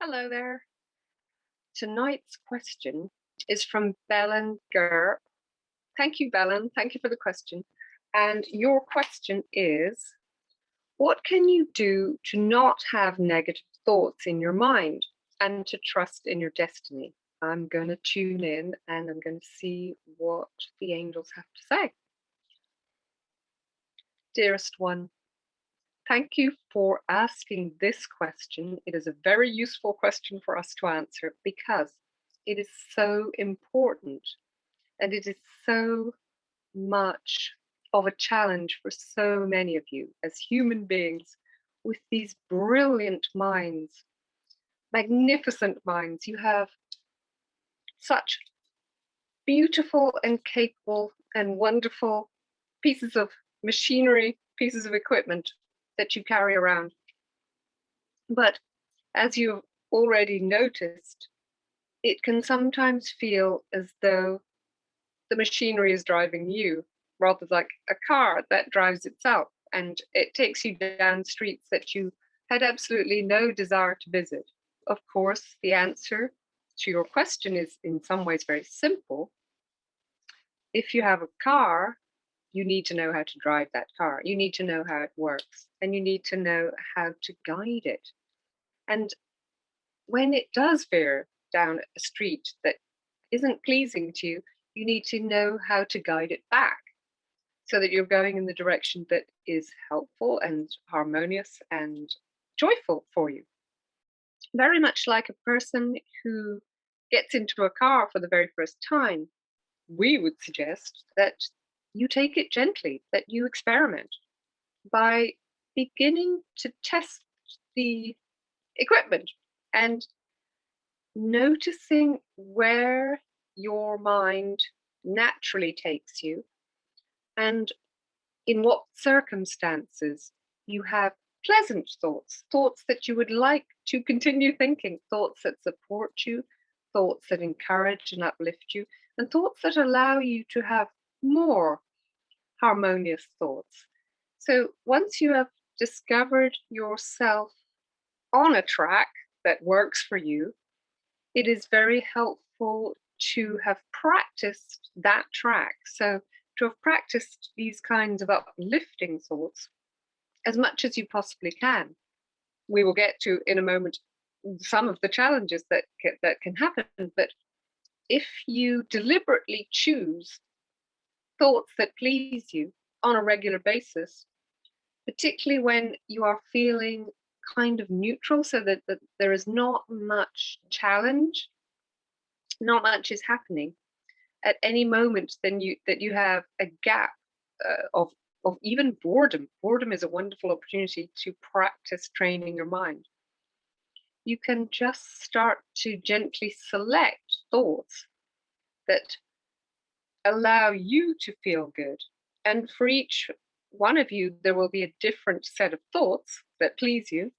Hello there. Tonight's question is from Belen Ger. Thank you, Belen. Thank you for the question. And your question is, what can you do to not have negative thoughts in your mind and to trust in your destiny? I'm going to tune in and I'm going to see what the angels have to say. Dearest one, thank you for asking this question. It is a very useful question for us to answer because it is so important and it is so much of a challenge for so many of you as human beings with these brilliant minds, magnificent minds. You have such beautiful and capable and wonderful pieces of machinery, pieces of equipment that you carry around. But as you've already noticed, it can sometimes feel as though the machinery is driving you, rather like a car that drives itself, and it takes you down streets that you had absolutely no desire to visit. Of course, the answer to your question is in some ways very simple. If you have a car, you need to know how to drive that car. You need to know how it works, and you need to know how to guide it. And when it does veer down a street that isn't pleasing to you, you need to know how to guide it back so that you're going in the direction that is helpful and harmonious and joyful for you. Very much like a person who gets into a car for the very first time, we would suggest that you take it gently, that you experiment by beginning to test the equipment and noticing where your mind naturally takes you and in what circumstances you have pleasant thoughts, thoughts that you would like to continue thinking, thoughts that support you, thoughts that encourage and uplift you, and thoughts that allow you to have more harmonious thoughts. So once you have discovered yourself on a track that works for you, it is very helpful to have practiced that track. So, to have practiced these kinds of uplifting thoughts as much as you possibly can. We will get to in a moment some of the challenges that can happen, but if you deliberately choose thoughts that please you on a regular basis, particularly when you are feeling kind of neutral, so that there is not much challenge, not much is happening at any moment, then you have a gap of even boredom. Boredom is a wonderful opportunity to practice training your mind. You can just start to gently select thoughts that allow you to feel good. And for each one of you, there will be a different set of thoughts that please you.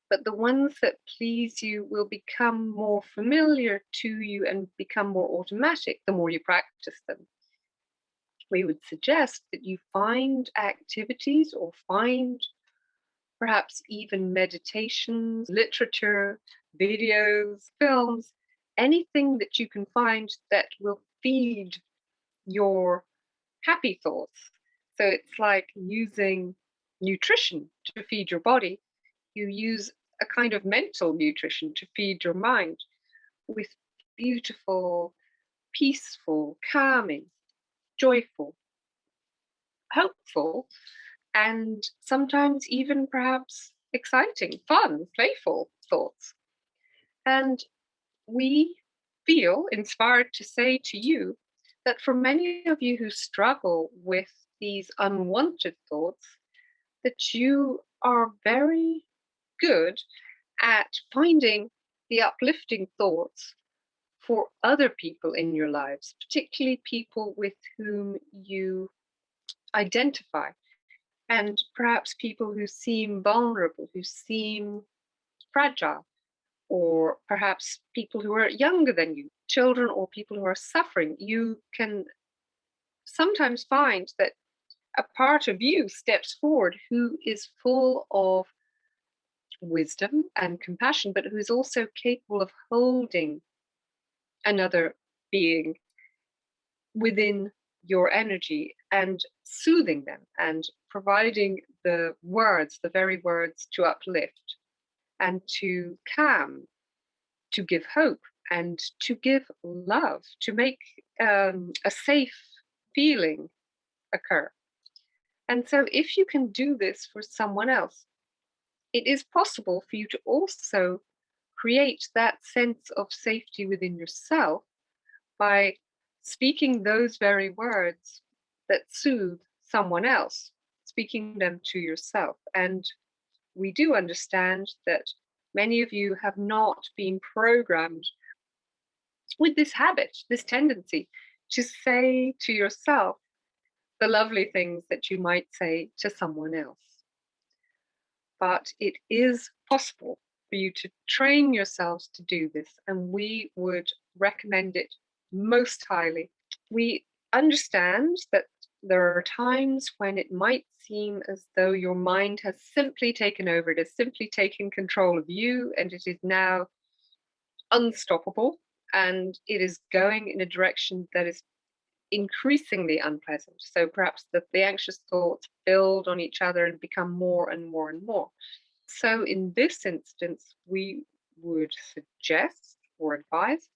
But the ones that please you will become more familiar to you and become more automatic the more you practice them. We would suggest that you find activities or find perhaps even meditations, literature, videos, films, anything that you can find that will feed your happy thoughts. So it's like using nutrition to feed your body. You use a kind of mental nutrition to feed your mind with beautiful, peaceful, calming, joyful, hopeful, and sometimes even perhaps exciting, fun, playful thoughts. And we feel inspired to say to you that for many of you who struggle with these unwanted thoughts, that you are very good at finding the uplifting thoughts for other people in your lives, particularly people with whom you identify, and perhaps people who seem vulnerable, who seem fragile, or perhaps people who are younger than you, children or people who are suffering. You can sometimes find that a part of you steps forward who is full of wisdom and compassion, but who's also capable of holding another being within your energy and soothing them and providing the words, the very words to uplift and to calm, to give hope and to give love, to make a safe feeling occur. And so, if you can do this for someone else, it is possible for you to also create that sense of safety within yourself by speaking those very words that soothe someone else, speaking them to yourself. And we do understand that many of you have not been programmed with this habit, this tendency to say to yourself the lovely things that you might say to someone else. But it is possible for you to train yourselves to do this, and we would recommend it most highly. We understand that there are times when it might seem as though your mind has simply taken over, it has simply taken control of you, and it is now unstoppable, and it is going in a direction that is increasingly unpleasant. So perhaps the anxious thoughts build on each other and become more and more and more. So in this instance, we would suggest or advise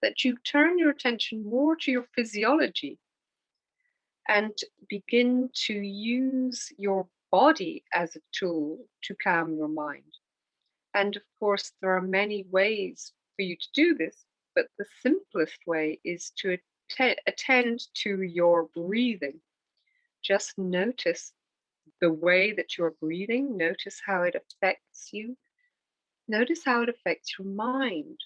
that you turn your attention more to your physiology and begin to use your body as a tool to calm your mind. And of course, there are many ways for you to do this, but the simplest way is to attend to your breathing. Just notice the way that you're breathing, notice how it affects you, notice how it affects your mind.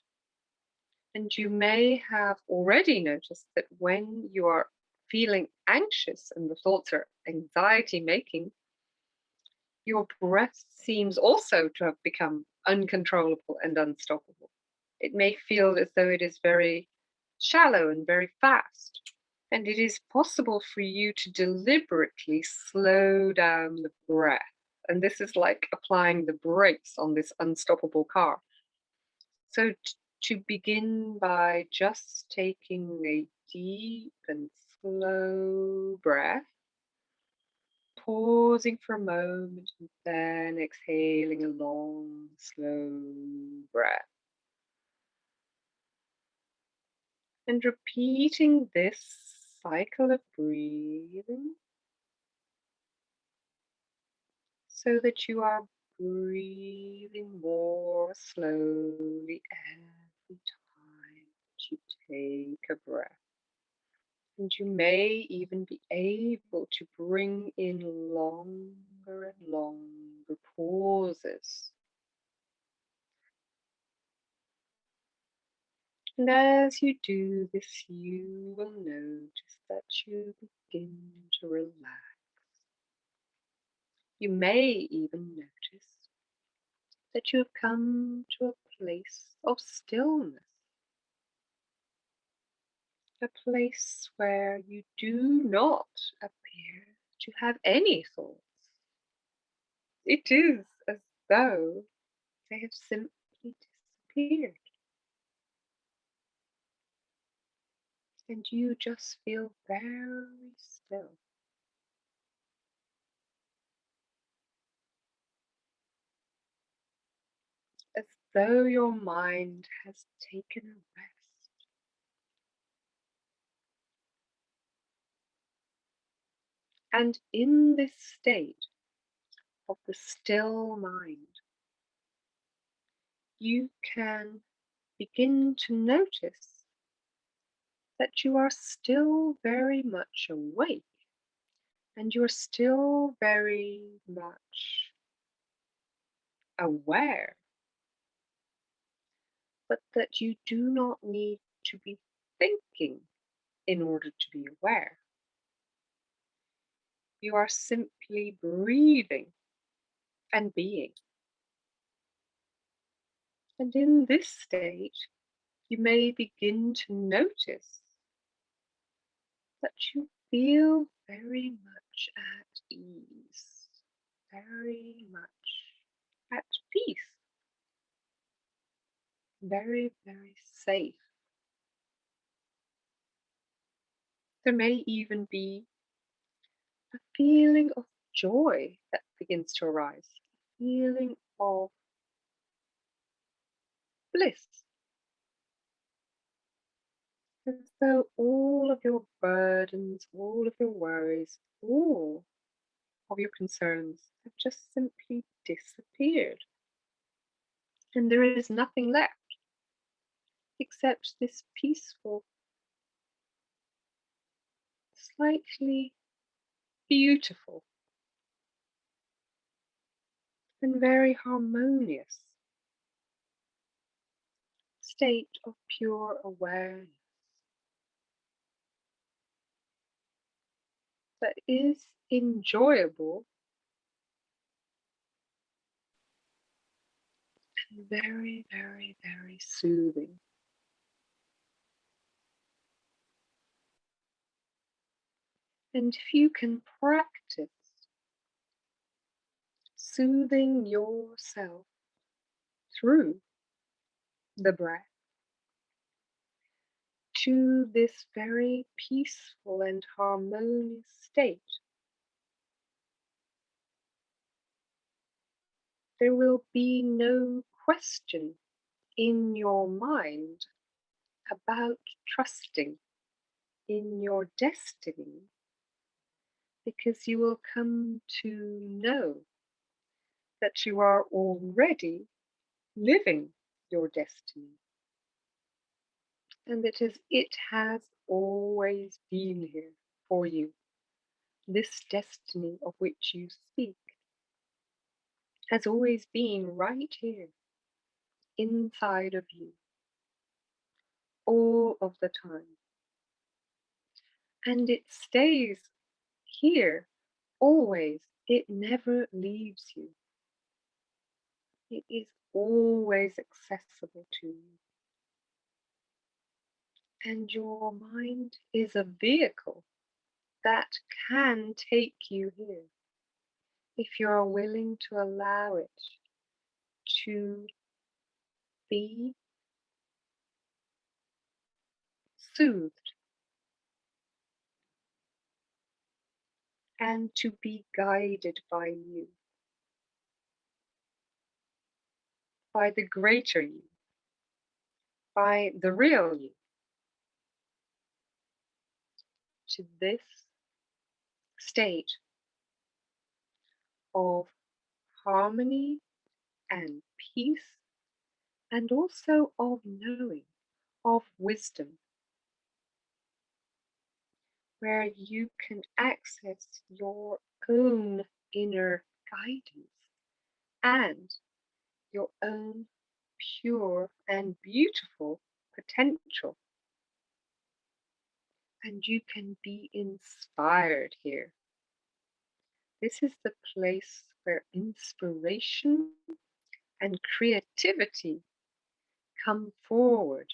And you may have already noticed that when you are feeling anxious and the thoughts are anxiety making, your breath seems also to have become uncontrollable and unstoppable. It may feel as though it is very shallow and very fast. And it is possible for you to deliberately slow down the breath. And this is like applying the brakes on this unstoppable car. So, to begin by just taking a deep and slow breath, pausing for a moment, and then exhaling a long, slow breath. And repeating this cycle of breathing so that you are breathing more slowly every time that you take a breath. And you may even be able to bring in longer and longer pauses. And as you do this, you will notice that you begin to relax. You may even notice that you have come to a place of stillness, a place where you do not appear to have any thoughts. It is as though they have simply disappeared, and you just feel very still, as though your mind has taken a rest. And in this state of the still mind, you can begin to notice that you are still very much awake and you're still very much aware, but that you do not need to be thinking in order to be aware. You are simply breathing and being. And in this state, you may begin to notice that you feel very much at ease, very much at peace, very, very safe. There may even be a feeling of joy that begins to arise, a feeling of bliss, as though all of your burdens, all of your worries, all of your concerns have just simply disappeared. And there is nothing left except this peaceful, slightly beautiful, and very harmonious state of pure awareness that is enjoyable and very, very, very soothing. And if you can practice soothing yourself through the breath to this very peaceful and harmonious state, there will be no question in your mind about trusting in your destiny, because you will come to know that you are already living your destiny, and that it has always been here for you. This destiny of which you speak has always been right here inside of you all of the time, and it stays here always. It never leaves you. It is always accessible to you. And your mind is a vehicle that can take you here if you're willing to allow it to be soothed and to be guided by you, by the greater you, by the real you, to this state of harmony and peace, and also of knowing, of wisdom, where you can access your own inner guidance and your own pure and beautiful potential. And you can be inspired here. This is the place where inspiration and creativity come forward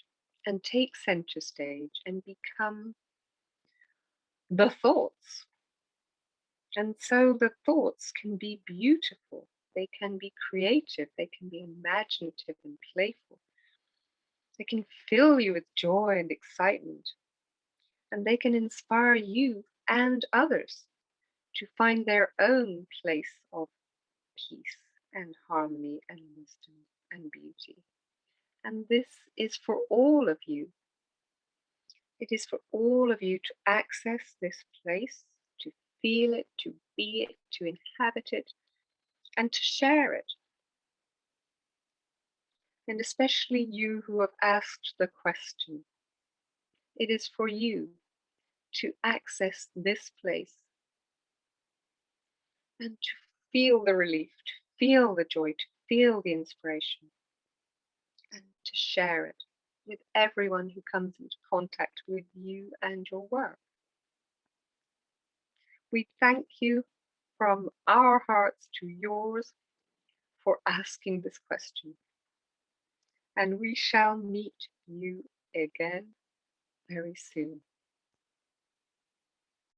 and take center stage and become the thoughts. And so the thoughts can be beautiful, they can be creative, they can be imaginative and playful. They can fill you with joy and excitement, and they can inspire you and others to find their own place of peace and harmony and wisdom and beauty. And this is for all of you. It is for all of you to access this place, to feel it, to be it, to inhabit it, and to share it. And especially you who have asked the question, it is for you to access this place and to feel the relief, to feel the joy, to feel the inspiration, and to share it with everyone who comes into contact with you and your work. We thank you from our hearts to yours for asking this question, and we shall meet you again very soon.